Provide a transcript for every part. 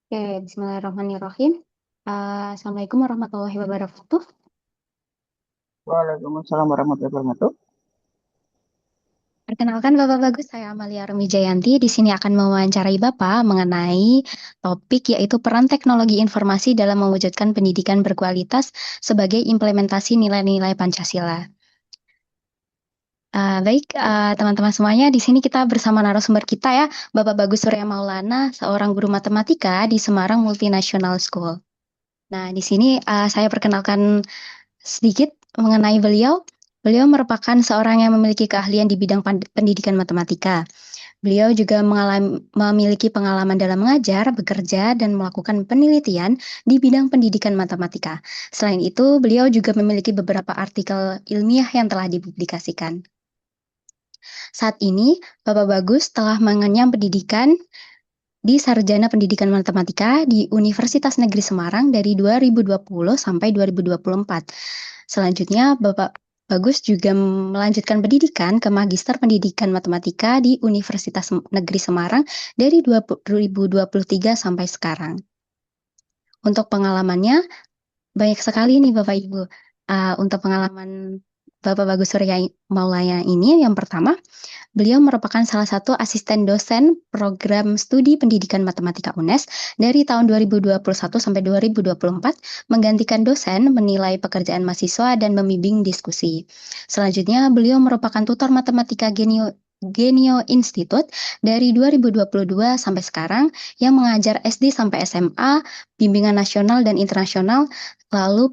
Oke, bismillahirrahmanirrahim. Assalamualaikum warahmatullahi wabarakatuh. Waalaikumsalam warahmatullahi wabarakatuh. Perkenalkan Bapak Bagus, saya Amalia Rumi Jayanti. Di sini akan mewawancarai Bapak mengenai topik yaitu peran teknologi informasi dalam mewujudkan pendidikan berkualitas sebagai implementasi nilai-nilai Pancasila. Baik, teman-teman semuanya, di sini kita bersama narasumber kita ya, Bapak Bagus Surya Maulana, seorang guru matematika di Semarang Multinational School. Nah, di sini saya perkenalkan sedikit mengenai beliau. Beliau merupakan seorang yang memiliki keahlian di bidang pendidikan matematika. Beliau juga memiliki pengalaman dalam mengajar, bekerja, dan melakukan penelitian di bidang pendidikan matematika. Selain itu, beliau juga memiliki beberapa artikel ilmiah yang telah dipublikasikan. Saat ini, Bapak Bagus telah mengenyam pendidikan di Sarjana Pendidikan Matematika di Universitas Negeri Semarang dari 2020 sampai 2024. Selanjutnya, Bapak Bagus juga melanjutkan pendidikan ke Magister Pendidikan Matematika di Universitas Negeri Semarang dari 2023 sampai sekarang. Untuk pengalamannya, banyak sekali nih Bapak Ibu. Untuk pengalaman Bapak Bagus Surya Maulana ini, yang pertama, beliau merupakan salah satu asisten dosen program studi pendidikan matematika UNES dari tahun 2021 sampai 2024, menggantikan dosen menilai pekerjaan mahasiswa dan membimbing diskusi. Selanjutnya, beliau merupakan tutor matematika Genio Institute dari 2022 sampai sekarang yang mengajar SD sampai SMA, bimbingan nasional dan internasional, lalu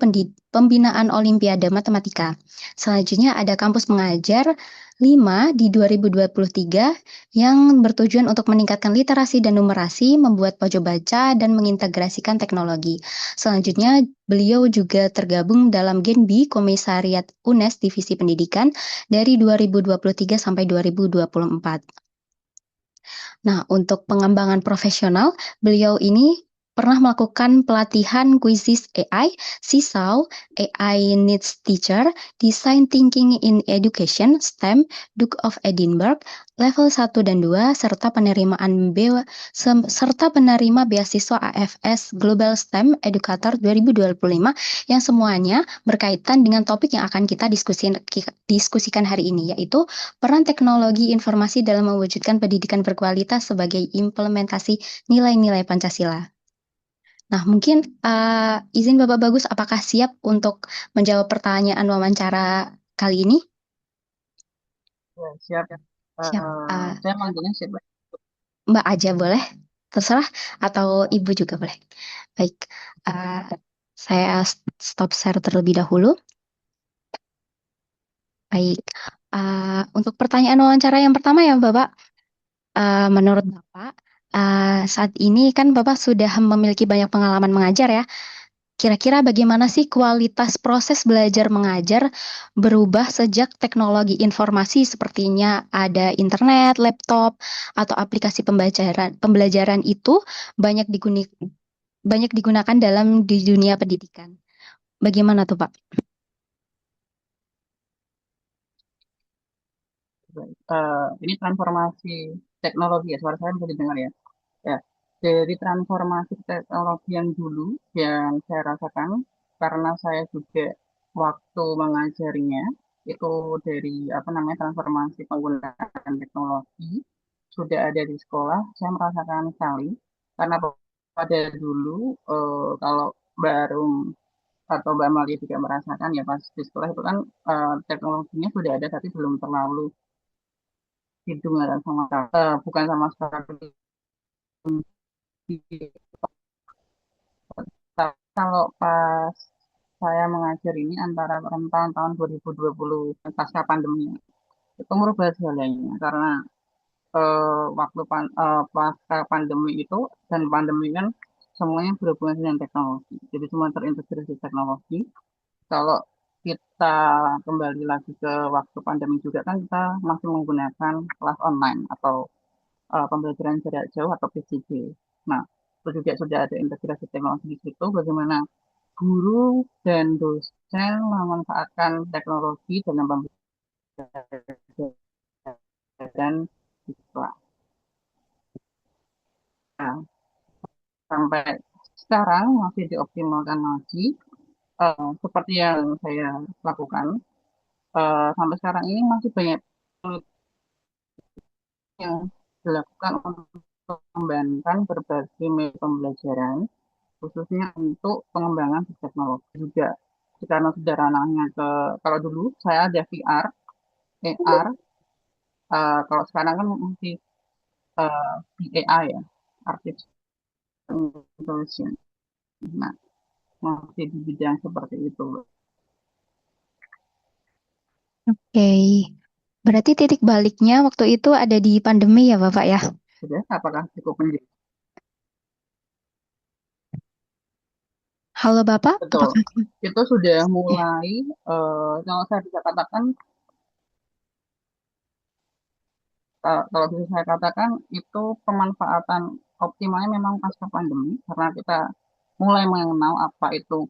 pembinaan Olimpiade Matematika. Selanjutnya ada kampus mengajar 5 di 2023 yang bertujuan untuk meningkatkan literasi dan numerasi, membuat pojok baca, dan mengintegrasikan teknologi. Selanjutnya, beliau juga tergabung dalam Genbi Komisariat UNES Divisi Pendidikan dari 2023 sampai 2024. Nah, untuk pengembangan profesional, beliau ini pernah melakukan pelatihan Quizzes AI, SISAU, AI Needs Teacher, Design Thinking in Education, STEM, Duke of Edinburgh, level 1 dan 2, serta penerima beasiswa AFS Global STEM Educator 2025 yang semuanya berkaitan dengan topik yang akan kita diskusikan hari ini, yaitu peran teknologi informasi dalam mewujudkan pendidikan berkualitas sebagai implementasi nilai-nilai Pancasila. Nah, mungkin izin Bapak Bagus, apakah siap untuk menjawab pertanyaan wawancara kali ini? Ya, siap. Siap. Saya manggilnya siapa? Mbak aja boleh, terserah, atau Ibu juga boleh. Baik, uh, saya stop share terlebih dahulu. Baik, untuk pertanyaan wawancara yang pertama ya Bapak. Menurut Bapak, saat ini kan Bapak sudah memiliki banyak pengalaman mengajar ya. Kira-kira bagaimana sih kualitas proses belajar mengajar berubah sejak teknologi informasi sepertinya ada internet, laptop, atau aplikasi pembelajaran itu banyak banyak digunakan dalam di dunia pendidikan. Bagaimana tuh Pak? Ini transformasi teknologi ya, suara saya bisa didengar ya. Ya, dari transformasi teknologi yang dulu yang saya rasakan, karena saya juga waktu mengajarinya, itu dari apa namanya transformasi penggunaan teknologi sudah ada di sekolah, saya merasakan sekali. Karena pada dulu kalau baru atau Mbak Malia juga merasakan ya pas di sekolah itu kan teknologinya sudah ada tapi belum terlalu didengar sama bukan sama sekali. Kalau pas saya mengajar ini antara rentang tahun 2020 pasca pandemi itu merubah segalanya karena pasca pandemi itu dan pandemi kan semuanya berhubungan dengan teknologi jadi semua terintegrasi teknologi. Kalau kita kembali lagi ke waktu pandemi juga kan kita masih menggunakan kelas online atau pembelajaran jarak jauh atau PJJ. Nah, itu juga sudah ada integrasi teknologi di situ, bagaimana guru dan dosen memanfaatkan teknologi dalam pembelajaran di kelas. Nah, sampai sekarang masih dioptimalkan lagi. Seperti yang saya lakukan sampai sekarang ini masih banyak yang dilakukan untuk mengembangkan berbagai metode pembelajaran, khususnya untuk pengembangan teknologi juga. Karena sudah ranahnya ke, kalau dulu saya ada VR, AR, kalau sekarang kan masih di AI ya, Artificial Intelligence. Nah, masih di bidang seperti itu. Oke. Berarti titik baliknya waktu itu ada di pandemi ya, Bapak ya? Sudah, apakah cukup menjadi? Halo Bapak, Betul. apakah? Itu sudah Ya. mulai, kalau saya bisa katakan, kalau bisa saya katakan itu pemanfaatan optimalnya memang pasca pandemi karena kita mulai mengenal apa itu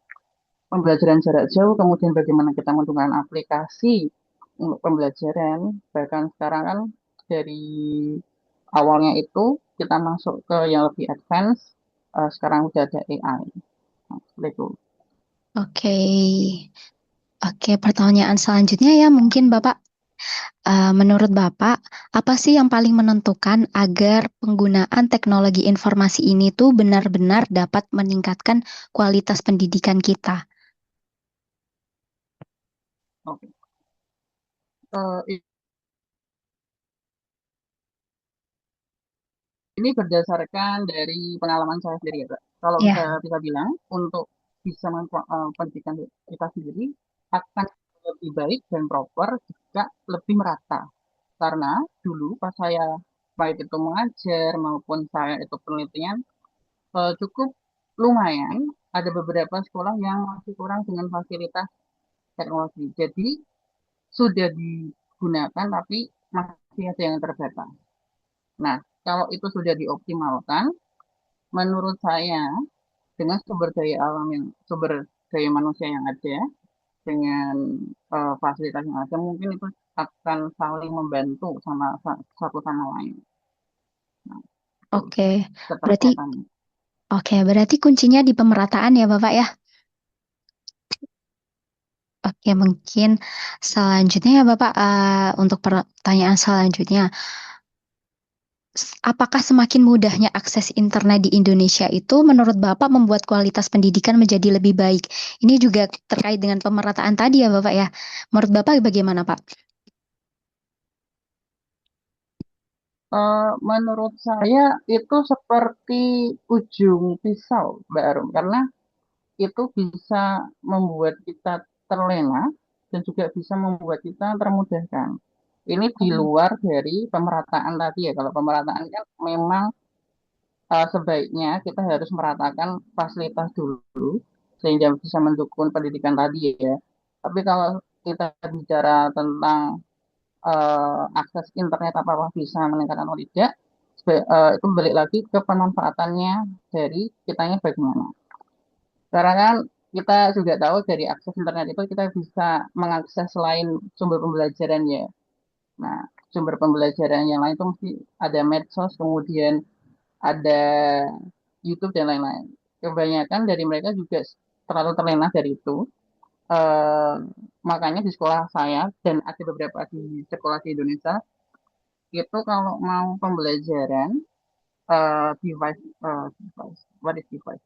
pembelajaran jarak jauh, kemudian bagaimana kita menggunakan aplikasi untuk pembelajaran. Bahkan sekarang kan dari awalnya itu kita masuk ke yang lebih advance, sekarang udah ada AI. Nah, seperti itu. Oke. Oke, pertanyaan selanjutnya ya mungkin Bapak, menurut Bapak, apa sih yang paling menentukan agar penggunaan teknologi informasi ini tuh benar-benar dapat meningkatkan kualitas pendidikan kita? Oke. Ini berdasarkan dari pengalaman saya sendiri ya, Kak. Kalau bisa Ya. kita bilang, untuk bisa pendidikan kita sendiri akan lebih baik dan proper jika lebih merata. Karena dulu pas saya baik itu mengajar maupun saya itu penelitian, cukup lumayan ada beberapa sekolah yang masih kurang dengan fasilitas teknologi. Jadi sudah digunakan tapi masih ada yang terbatas. Nah, kalau itu sudah dioptimalkan, menurut saya dengan sumber daya manusia yang ada, dengan fasilitas yang ada, mungkin itu akan saling membantu sama satu sama lain. Nah, itu Oke, berarti keterkaitannya. berarti kuncinya di pemerataan ya Bapak ya. Oke, mungkin selanjutnya ya Bapak, untuk pertanyaan selanjutnya, apakah semakin mudahnya akses internet di Indonesia itu menurut Bapak membuat kualitas pendidikan menjadi lebih baik? Ini juga terkait dengan pemerataan tadi ya Bapak ya. Menurut Bapak bagaimana Pak? Menurut saya itu seperti ujung pisau, Mbak Arum, karena itu bisa membuat kita terlena dan juga bisa membuat kita termudahkan. Ini di luar dari pemerataan tadi ya. Kalau pemerataan kan memang sebaiknya kita harus meratakan fasilitas dulu sehingga bisa mendukung pendidikan tadi ya. Tapi kalau kita bicara tentang akses internet apakah bisa meningkatkan atau tidak, itu balik lagi ke pemanfaatannya dari kitanya bagaimana. Karena kan kita juga tahu dari akses internet itu kita bisa mengakses selain sumber pembelajaran ya. Nah, sumber pembelajaran yang lain itu mesti ada medsos, kemudian ada YouTube dan lain-lain. Kebanyakan dari mereka juga terlalu terlena dari itu. Eh, Makanya di sekolah saya dan ada beberapa di sekolah di Indonesia itu kalau mau pembelajaran device, what is device?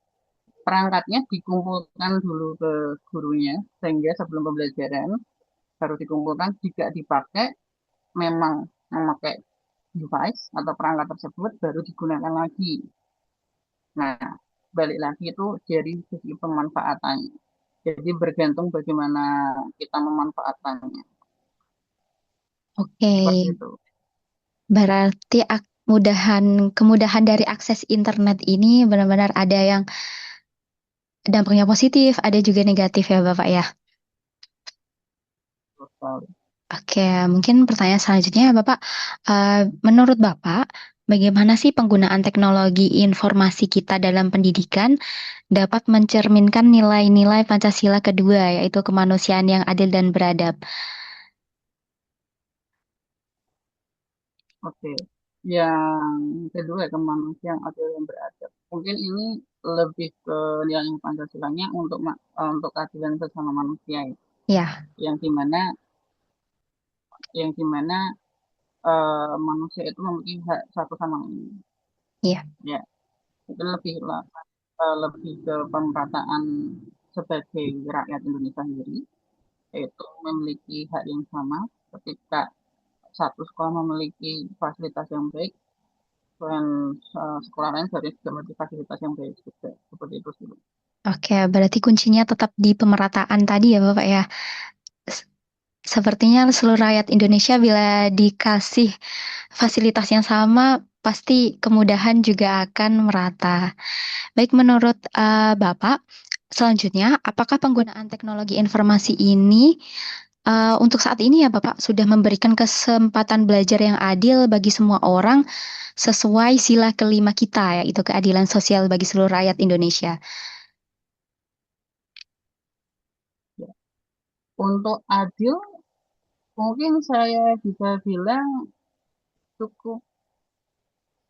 Perangkatnya dikumpulkan dulu ke gurunya sehingga sebelum pembelajaran baru dikumpulkan jika dipakai memang memakai device atau perangkat tersebut baru digunakan lagi. Nah, balik lagi itu dari segi pemanfaatannya. Jadi bergantung bagaimana kita memanfaatkannya. Oke, Seperti itu. berarti kemudahan dari akses internet ini benar-benar ada yang dampaknya positif, ada juga negatif ya Bapak ya. Betul. Oke, mungkin pertanyaan selanjutnya Bapak, menurut Bapak, bagaimana sih penggunaan teknologi informasi kita dalam pendidikan dapat mencerminkan nilai-nilai Pancasila kedua, yaitu kemanusiaan yang adil dan beradab? Oke. Yang kedua kemanusiaan atau yang beradab. Mungkin ini lebih ke nilai Pancasilanya untuk keadilan sesama manusia ya. Ya, Yang dimana yang dimana manusia itu memiliki hak satu sama lain. iya, Ya, itu lebih ke pemerataan sebagai rakyat Indonesia sendiri, yaitu memiliki hak yang sama ketika satu sekolah memiliki fasilitas yang baik dan sekolah lain seharusnya juga memiliki fasilitas yang baik juga seperti itu sih. oke. Berarti kuncinya tetap di pemerataan tadi ya, Bapak ya. S- Sepertinya seluruh rakyat Indonesia bila dikasih fasilitas yang sama, pasti kemudahan juga akan merata. Baik, menurut Bapak, selanjutnya, apakah penggunaan teknologi informasi ini untuk saat ini ya Bapak sudah memberikan kesempatan belajar yang adil bagi semua orang sesuai sila kelima kita, yaitu keadilan sosial bagi seluruh rakyat Indonesia? Ya. Untuk adil, mungkin saya bisa bilang cukup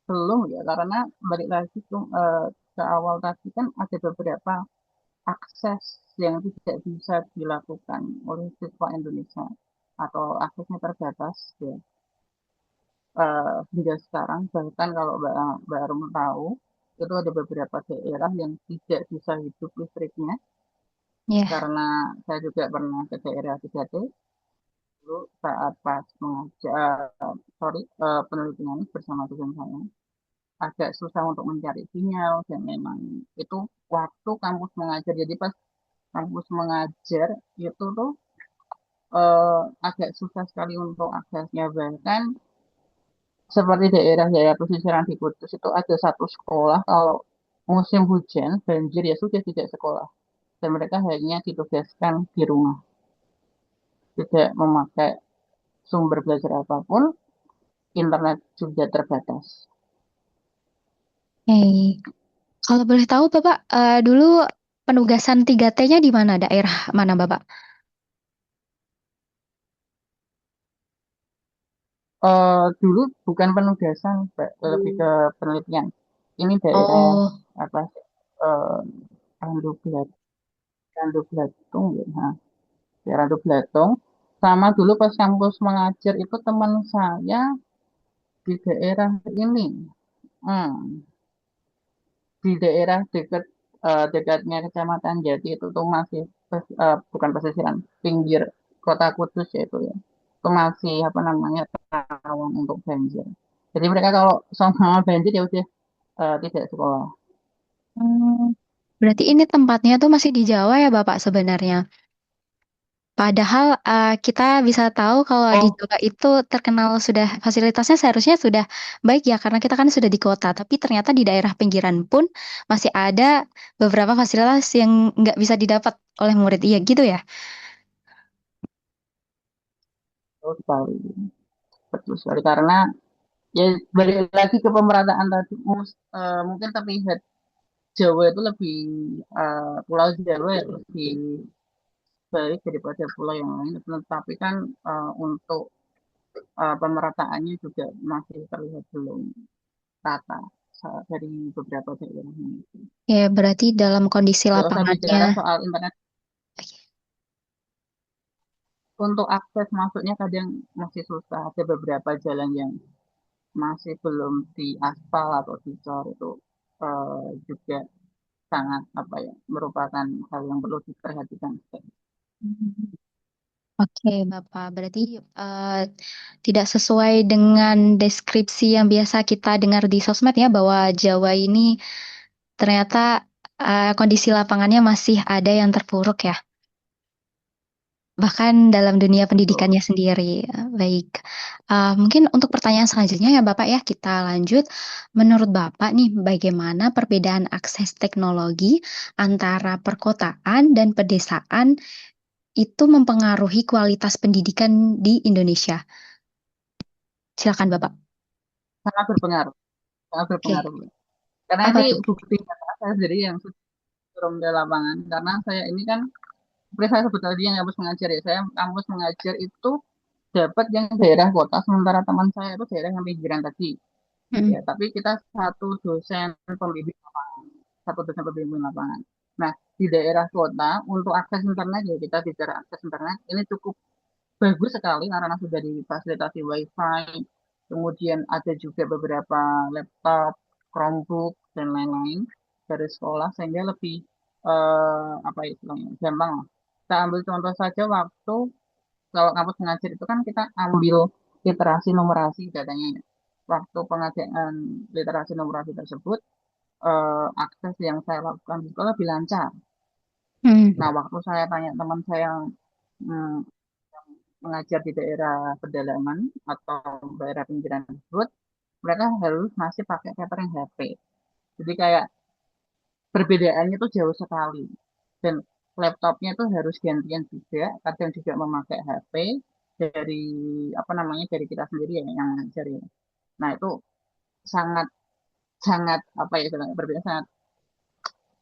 belum ya, karena balik lagi ke awal tadi kan ada beberapa akses yang tidak bisa dilakukan oleh siswa Indonesia atau aksesnya terbatas ya. Hingga sekarang bahkan kalau baru tahu itu ada beberapa daerah yang tidak bisa hidup listriknya Ya, karena saya juga pernah ke daerah 3T dulu saat pas mengajar penelitian bersama dosen saya agak susah untuk mencari sinyal dan memang itu waktu kampus mengajar jadi pas kampus mengajar itu tuh agak susah sekali untuk aksesnya bahkan seperti daerah-daerah pesisiran di Kudus itu ada satu sekolah kalau musim hujan banjir ya sudah tidak sekolah dan mereka hanya ditugaskan di rumah tidak memakai sumber belajar apapun internet juga terbatas. hey. Kalau boleh tahu Bapak, dulu penugasan 3T-nya di mana? Daerah mana Bapak? Dulu bukan penugasan Mbak, lebih ke penelitian ini daerah Oh, apa eh Randu Randu Blatung ya. Nah, di Randu Blatung sama dulu pas kampus mengajar itu teman saya di daerah ini. Hmm, di daerah dekatnya Kecamatan Jati itu tuh masih bukan pesisiran pinggir kota Kudus ya itu ya itu masih apa namanya rawan untuk banjir jadi mereka kalau sama banjir ya udah tidak sekolah. hmm. Berarti ini tempatnya tuh masih di Jawa ya Bapak sebenarnya. Padahal kita bisa tahu kalau di Oh, Jawa itu terkenal sudah fasilitasnya seharusnya sudah baik ya karena kita kan sudah di kota. Tapi ternyata di daerah pinggiran pun masih ada beberapa fasilitas yang nggak bisa didapat oleh murid. Iya gitu ya. betul sekali, betul sekali karena ya balik lagi ke pemerataan tadi mungkin terlihat Jawa itu lebih Pulau Jawa ya lebih baik daripada pulau yang lain tetapi kan untuk pemerataannya juga masih terlihat belum rata dari beberapa daerah ini. Ya berarti dalam kondisi Nggak usah lapangannya. bicara soal internet, untuk akses masuknya kadang masih susah. Ada beberapa jalan yang masih belum diaspal atau dicor itu juga sangat apa ya merupakan hal yang perlu diperhatikan. Oke, Bapak. Berarti eh, tidak sesuai dengan deskripsi yang biasa kita dengar di sosmed ya, bahwa Jawa ini ternyata kondisi lapangannya masih ada yang terpuruk ya. Bahkan dalam dunia Betul. pendidikannya sendiri. Baik. Mungkin untuk pertanyaan selanjutnya ya Bapak ya, kita lanjut. Menurut Bapak nih, bagaimana perbedaan akses teknologi antara perkotaan dan pedesaan itu mempengaruhi kualitas pendidikan di Indonesia? Silakan Bapak. Sangat berpengaruh, sangat Oke, berpengaruh. Karena apa ini tuh? bukti nyata saya sendiri yang sudah turun di lapangan. Karena saya ini kan, seperti saya sebut tadi yang kampus mengajar ya, saya kampus mengajar itu dapat yang daerah kota, sementara teman saya itu daerah yang pinggiran tadi. Mm-mm. Ya, tapi kita satu dosen pembimbing lapangan. satu dosen pembimbing lapangan. Nah, di daerah kota untuk akses internet ya kita bicara akses internet ini cukup bagus sekali karena sudah difasilitasi WiFi, kemudian ada juga beberapa laptop, Chromebook dan lain-lain dari sekolah sehingga lebih apa ya istilahnya gampang lah. Kita ambil contoh saja waktu kalau kampus mengajar itu kan kita ambil literasi numerasi datanya. Ya. Waktu pengajaran literasi numerasi tersebut akses yang saya lakukan di sekolah lebih lancar. Hmm. Nah, waktu saya tanya teman saya yang hmm, mengajar di daerah pedalaman atau daerah pinggiran tersebut, mereka harus masih pakai catering HP. Jadi kayak perbedaannya tuh jauh sekali. Dan laptopnya tuh harus gantian juga, kadang juga memakai HP dari apa namanya dari kita sendiri ya yang mengajar ya. Nah itu sangat sangat apa ya istilahnya, berbeda sangat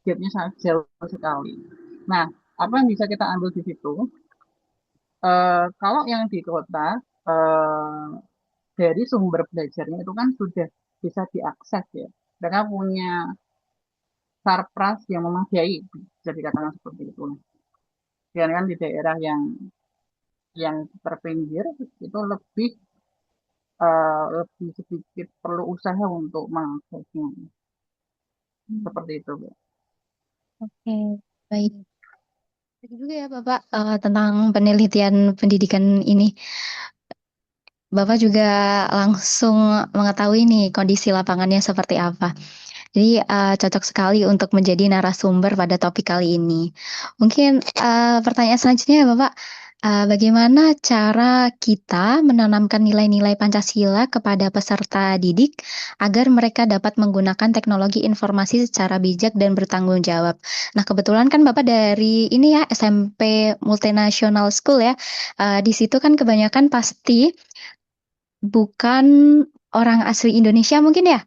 gapnya sangat jauh sekali. Nah apa yang bisa kita ambil di situ? Kalau yang di kota dari sumber belajarnya itu kan sudah bisa diakses ya. Mereka punya sarpras yang memadai, bisa dikatakan seperti itu. Dan kan di daerah yang terpinggir itu lebih sedikit perlu usaha untuk mengaksesnya. Seperti itu, Bu. Oke, baik. Thank juga ya Bapak tentang penelitian pendidikan ini. Bapak juga langsung mengetahui nih kondisi lapangannya seperti apa. Jadi cocok sekali untuk menjadi narasumber pada topik kali ini. Mungkin pertanyaan selanjutnya ya Bapak, bagaimana cara kita menanamkan nilai-nilai Pancasila kepada peserta didik agar mereka dapat menggunakan teknologi informasi secara bijak dan bertanggung jawab? Nah, kebetulan kan Bapak dari ini ya SMP Multinational School ya. Di situ kan kebanyakan pasti bukan orang asli Indonesia mungkin ya?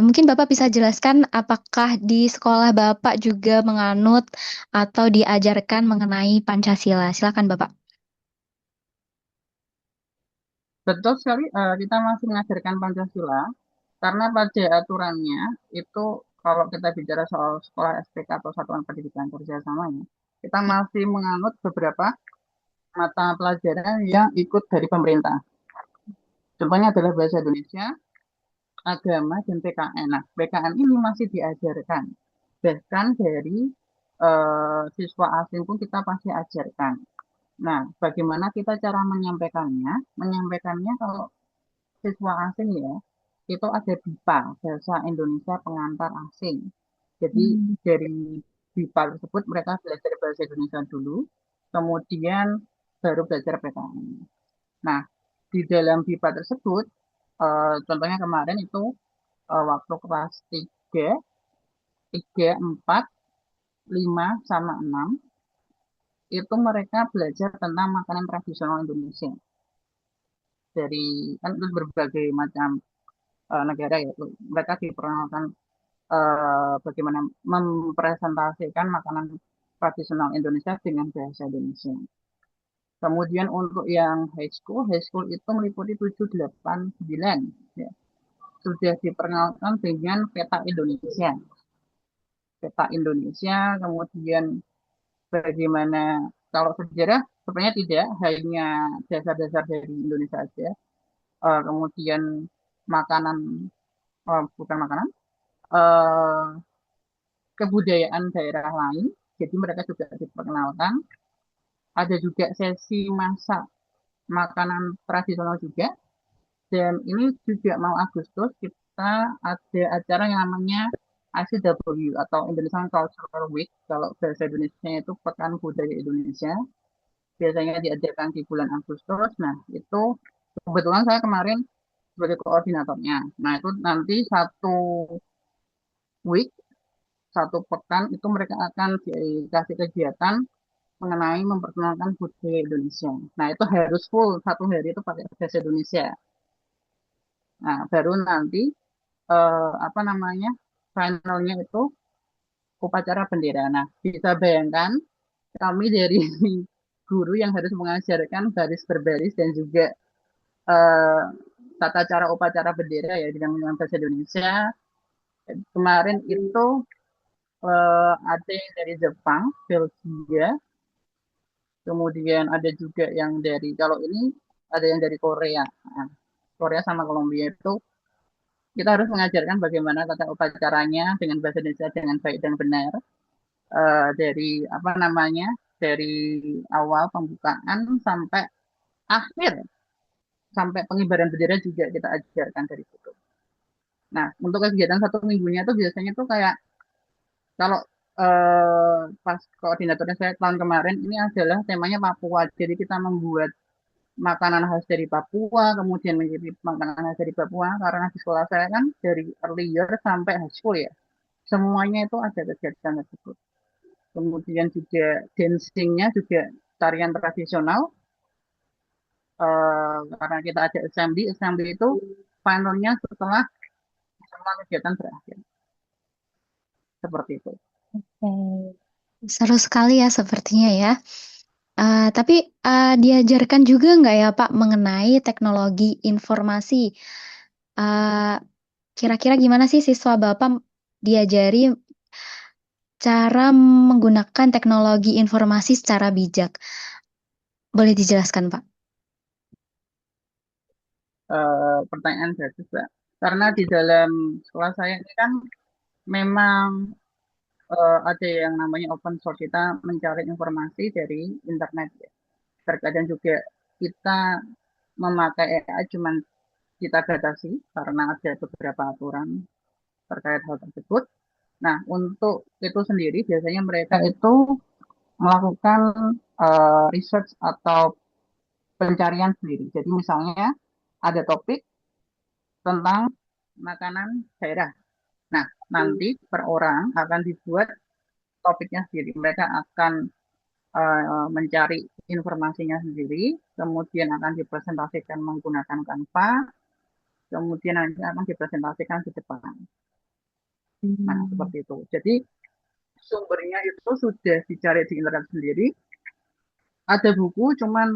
Mungkin Bapak bisa jelaskan apakah di sekolah Bapak juga menganut atau diajarkan mengenai Pancasila? Silakan Bapak. Betul sekali, kita masih mengajarkan Pancasila karena pada aturannya itu kalau kita bicara soal sekolah SPK atau satuan pendidikan kerjasamanya, kita Ya. masih menganut beberapa mata pelajaran yang ikut dari pemerintah. Contohnya adalah bahasa Indonesia, agama, dan PKN. Nah, PKN ini masih diajarkan. Bahkan dari siswa asing pun kita pasti ajarkan. Nah, bagaimana kita cara menyampaikannya? Menyampaikannya kalau siswa asing ya, itu ada BIPA, Bahasa Indonesia Pengantar Asing. Jadi Hmm. dari BIPA tersebut mereka belajar bahasa Indonesia dulu, kemudian baru belajar PKN. Nah, di dalam BIPA tersebut, contohnya kemarin itu waktu kelas 3, 3, 4, 5, sama 6, itu mereka belajar tentang makanan tradisional Indonesia. Dari kan itu berbagai macam negara ya, mereka diperkenalkan bagaimana mempresentasikan makanan tradisional Indonesia dengan bahasa Indonesia. Kemudian untuk yang high school itu meliputi 7, 8, 9. Ya. Sudah diperkenalkan dengan peta Indonesia. Peta Indonesia, kemudian bagaimana kalau sejarah sebenarnya tidak hanya dasar-dasar dari Indonesia saja. Kemudian makanan, bukan makanan, eh, kebudayaan daerah lain. Jadi mereka juga diperkenalkan. Ada juga sesi masak makanan tradisional juga. Dan ini juga mau Agustus kita ada acara yang namanya ICW atau Indonesian Cultural Week. Kalau bahasa Indonesia itu Pekan Budaya Indonesia. Biasanya diadakan di bulan Agustus. Nah, itu kebetulan saya kemarin sebagai koordinatornya. Nah, itu nanti satu week, satu pekan itu mereka akan dikasih kegiatan mengenai memperkenalkan budaya Indonesia. Nah, itu harus full satu hari itu pakai bahasa Indonesia. Nah, baru nanti apa namanya finalnya itu upacara bendera. Nah, bisa bayangkan kami dari guru yang harus mengajarkan baris berbaris dan juga eh, tata cara upacara bendera ya dengan menggunakan bahasa Indonesia. Kemarin itu ada yang dari Jepang, Belgia, kemudian ada juga yang dari, kalau ini ada yang dari Korea. Nah, Korea sama Kolombia itu kita harus mengajarkan bagaimana tata upacaranya dengan bahasa Indonesia dengan baik dan benar. Dari apa namanya, dari awal pembukaan sampai akhir, sampai pengibaran bendera juga kita ajarkan dari situ. Nah, untuk kegiatan satu minggunya itu biasanya tuh kayak, kalau pas koordinatornya saya tahun kemarin ini adalah temanya Papua. Jadi kita membuat makanan khas dari Papua, kemudian menjadi makanan khas dari Papua karena di sekolah saya kan dari early year sampai high school ya. Semuanya itu ada kegiatan tersebut. Kemudian juga dancingnya juga tarian tradisional, karena kita ada assembly. Assembly itu finalnya setelah semua kegiatan berakhir. Seperti itu. Oke. Seru sekali ya sepertinya ya. Tapi diajarkan juga nggak ya Pak mengenai teknologi informasi? Eh, Kira-kira gimana sih siswa Bapak diajari cara menggunakan teknologi informasi secara bijak? Boleh dijelaskan Pak? Pertanyaan bagus, Mbak. Karena di dalam sekolah saya ini kan memang ada yang namanya open source. Kita mencari informasi dari internet ya. Terkadang juga kita memakai AI, cuman kita batasi karena ada beberapa aturan terkait hal tersebut. Nah, untuk itu sendiri biasanya mereka itu melakukan research atau pencarian sendiri. Jadi misalnya ada topik tentang makanan daerah. Nah, nanti per orang akan dibuat topiknya sendiri. Mereka akan mencari informasinya sendiri, kemudian akan dipresentasikan menggunakan Canva, kemudian nanti akan dipresentasikan di depan. Nah, Hmm. seperti itu. Jadi sumbernya itu sudah dicari di internet sendiri. Ada buku, cuman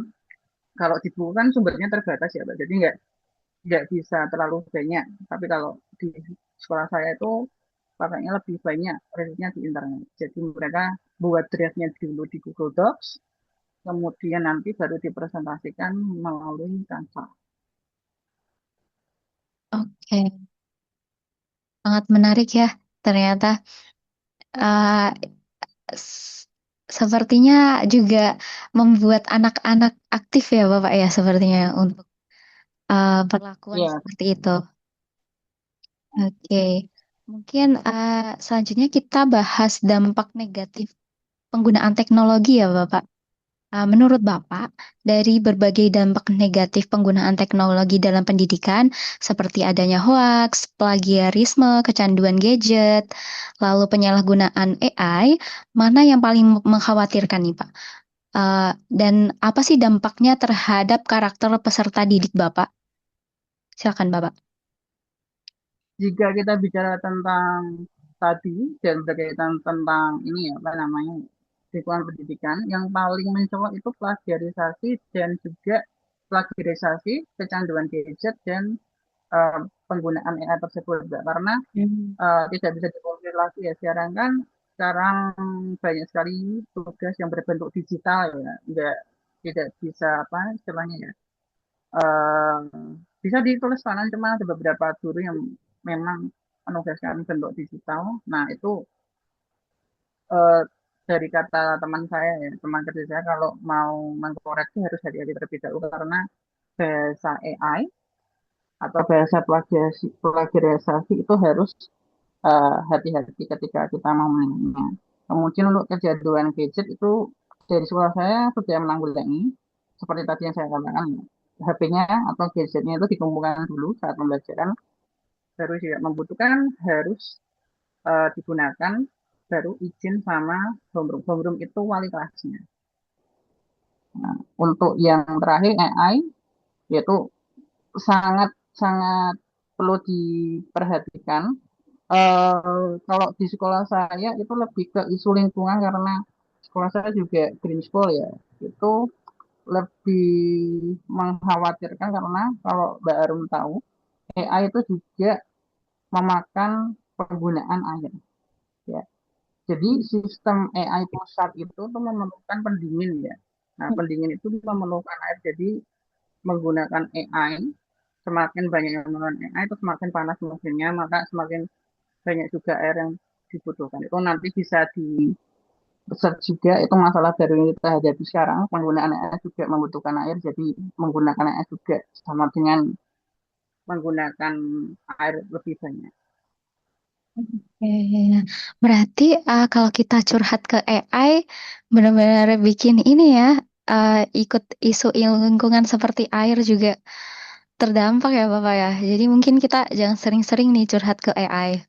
kalau di buku kan sumbernya terbatas ya, Pak. Jadi nggak bisa terlalu banyak. Tapi kalau di sekolah saya itu pakainya lebih banyak risetnya di internet. Jadi mereka buat draftnya dulu di Google Docs, kemudian nanti baru dipresentasikan melalui Canva. Oke, sangat menarik ya. Ternyata eh, s- sepertinya juga membuat anak-anak aktif ya Bapak ya sepertinya untuk perlakuan Ya, seperti itu. Oke, mungkin selanjutnya kita bahas dampak negatif penggunaan teknologi ya Bapak. Menurut Bapak, dari berbagai dampak negatif penggunaan teknologi dalam pendidikan, seperti adanya hoaks, plagiarisme, kecanduan gadget, lalu penyalahgunaan AI, mana yang paling mengkhawatirkan nih Pak? Dan apa sih dampaknya terhadap karakter peserta didik Bapak? Silakan Bapak. jika kita bicara tentang tadi dan berkaitan tentang ini ya, apa namanya, lingkungan pendidikan, yang paling mencolok itu plagiarisasi dan juga plagiarisasi, kecanduan gadget dan eh, penggunaan AI tersebut, Mbak. Karena Hmm. tidak bisa dipungkiri lagi ya, sekarang banyak sekali tugas yang berbentuk digital ya, tidak bisa apa istilahnya ya, eh, bisa ditulis tangan, cuma ada beberapa guru yang memang menugaskan bentuk digital. Nah, itu eh, dari kata teman saya ya, teman kerja saya, kalau mau mengkoreksi harus hati-hati terlebih dahulu karena bahasa AI atau bahasa plagiarisasi itu harus hati-hati ketika kita mau mainnya. Kemudian untuk kecanduan gadget itu dari sekolah saya sudah menanggulangi seperti tadi yang saya katakan, HP-nya atau gadgetnya itu dikumpulkan dulu saat pembelajaran, baru tidak membutuhkan harus digunakan, baru izin sama homeroom. Homeroom itu wali kelasnya. Nah, untuk yang terakhir AI, yaitu sangat sangat perlu diperhatikan. Kalau di sekolah saya itu lebih ke isu lingkungan karena sekolah saya juga green school ya. Itu lebih mengkhawatirkan karena kalau Mbak Arum tahu, AI itu juga memakan penggunaan air. Ya. Jadi sistem AI pusat itu tuh memerlukan pendingin ya. Nah, pendingin itu memerlukan air. Jadi menggunakan AI, semakin banyak yang menggunakan AI itu semakin panas mesinnya, maka semakin banyak juga air yang dibutuhkan. Itu nanti bisa di research juga, itu masalah dari yang kita hadapi sekarang. Penggunaan AI juga membutuhkan air, jadi menggunakan AI juga sama dengan menggunakan air lebih banyak. Oke, nah, berarti kalau kita curhat ke AI, benar-benar bikin ini ya, ikut isu lingkungan seperti air juga terdampak ya Bapak ya. Jadi mungkin kita jangan sering-sering nih curhat ke AI.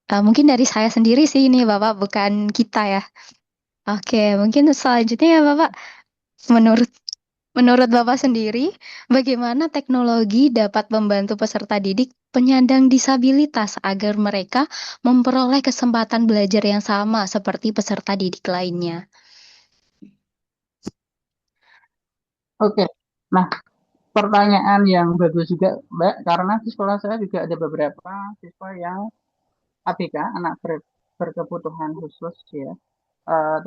Mungkin dari saya sendiri sih ini Bapak, bukan kita ya. Oke, mungkin selanjutnya ya Bapak, menurut menurut Bapak sendiri, bagaimana teknologi dapat membantu peserta didik penyandang disabilitas agar mereka memperoleh kesempatan belajar yang sama seperti peserta didik lainnya? Oke, nah pertanyaan yang bagus juga, Mbak, karena di sekolah saya juga ada beberapa siswa yang ABK, anak berkebutuhan khusus ya.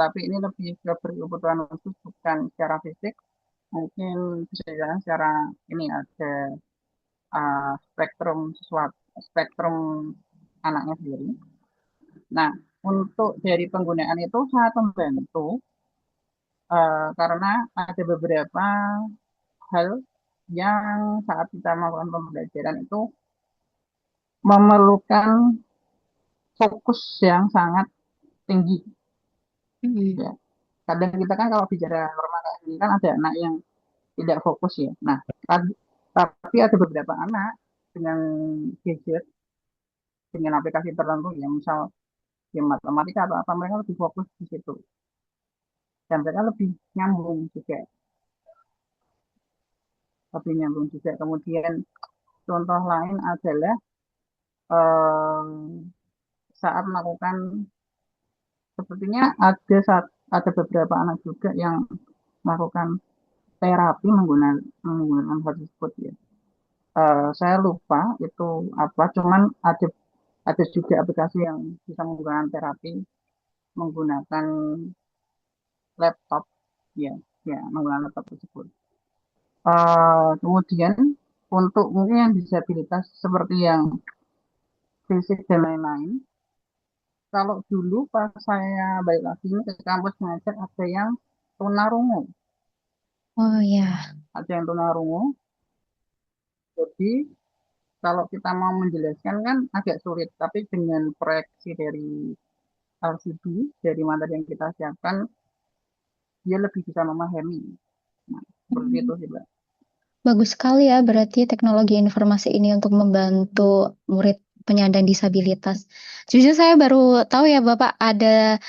Tapi ini lebih ke berkebutuhan khusus bukan secara fisik, mungkin bisa dibilang secara ini ada spektrum sesuatu, spektrum anaknya sendiri. Nah, untuk dari penggunaan itu sangat membantu karena ada beberapa hal yang saat kita melakukan pembelajaran itu memerlukan fokus yang sangat tinggi Hmm. ya. Kadang kita kan kalau bicara normal kayak ini kan ada anak yang tidak fokus ya. Nah, tapi ada beberapa anak dengan gadget, dengan aplikasi tertentu yang misal game matematika atau apa mereka lebih fokus di situ dan mereka lebih nyambung juga. Kemudian contoh lain adalah eh, saat melakukan sepertinya ada beberapa anak juga yang melakukan terapi menggunakan hal tersebut ya. Saya lupa itu apa, cuman ada juga aplikasi yang bisa menggunakan terapi menggunakan laptop ya, ya menggunakan laptop tersebut. Kemudian untuk mungkin yang disabilitas seperti yang fisik dan lain-lain, kalau dulu pas saya balik lagi ini ke kampus mengajar ada yang tunarungu, Oh ya. jadi kalau kita mau menjelaskan kan agak sulit, tapi dengan proyeksi dari LCD dari materi yang kita siapkan, dia lebih bisa memahami. Nah, seperti itu Hmm. sih, Mbak. Bagus sekali ya, berarti teknologi informasi ini untuk membantu murid penyandang disabilitas. Jujur saya baru tahu ya Bapak ada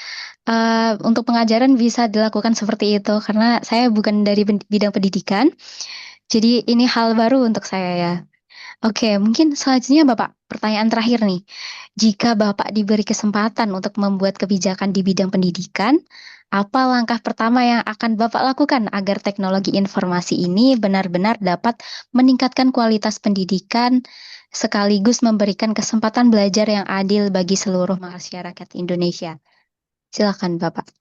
untuk pengajaran bisa dilakukan seperti itu karena saya bukan dari bidang pendidikan. Jadi ini hal baru untuk saya ya. Oke, mungkin selanjutnya Bapak, pertanyaan terakhir nih. Jika Bapak diberi kesempatan untuk membuat kebijakan di bidang pendidikan, apa langkah pertama yang akan Bapak lakukan agar teknologi informasi ini benar-benar dapat meningkatkan kualitas pendidikan sekaligus memberikan kesempatan belajar yang adil bagi seluruh masyarakat Indonesia? Silakan Bapak.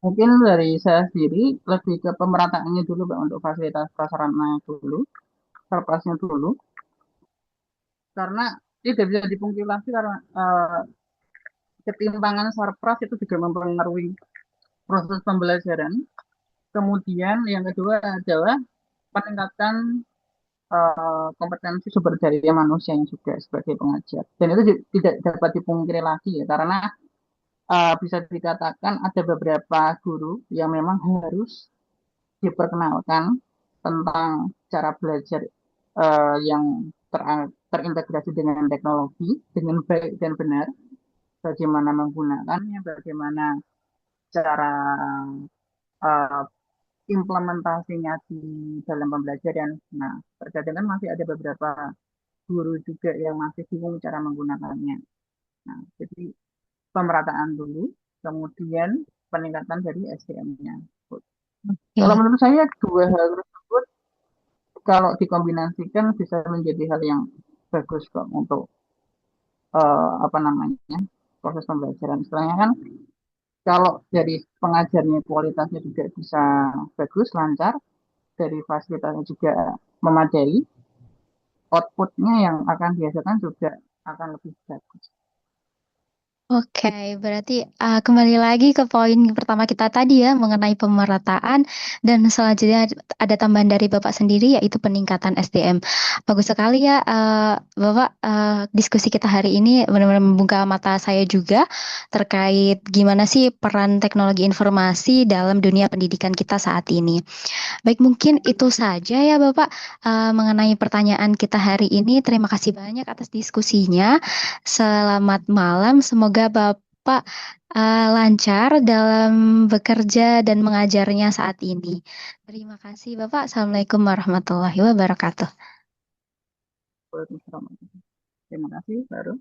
Mungkin dari saya sendiri lebih ke pemerataannya dulu, Mbak, untuk fasilitas prasarana dulu, serpasnya dulu, karena tidak bisa dipungkiri lagi karena ketimpangan sarpras itu juga mempengaruhi proses pembelajaran. Kemudian yang kedua adalah peningkatan kompetensi sumber daya manusia yang juga sebagai pengajar. Dan itu tidak dapat dipungkiri lagi ya, karena bisa dikatakan ada beberapa guru yang memang harus diperkenalkan tentang cara belajar yang terintegrasi dengan teknologi dengan baik dan benar, bagaimana menggunakannya, bagaimana cara uh, implementasinya di dalam pembelajaran. Nah, terkadang kan masih ada beberapa guru juga yang masih bingung cara menggunakannya. Nah, jadi pemerataan dulu, kemudian peningkatan dari SDM-nya. Kalau Oke. menurut saya dua hal tersebut kalau dikombinasikan bisa menjadi hal yang bagus kok untuk apa namanya? proses pembelajaran. Istilahnya kan kalau dari pengajarnya kualitasnya juga bisa bagus, lancar, dari fasilitasnya juga memadai, outputnya yang akan dihasilkan juga akan lebih bagus. Oke, berarti kembali lagi ke poin pertama kita tadi ya mengenai pemerataan dan selanjutnya ada tambahan dari Bapak sendiri yaitu peningkatan SDM. Bagus sekali ya Bapak, diskusi kita hari ini benar-benar membuka mata saya juga terkait gimana sih peran teknologi informasi dalam dunia pendidikan kita saat ini. Baik, mungkin itu saja ya Bapak mengenai pertanyaan kita hari ini. Terima kasih banyak atas diskusinya. Selamat malam, semoga Bapak lancar dalam bekerja dan mengajarnya saat ini. Terima kasih Bapak. Assalamualaikum warahmatullahi wabarakatuh. Terima kasih, baru.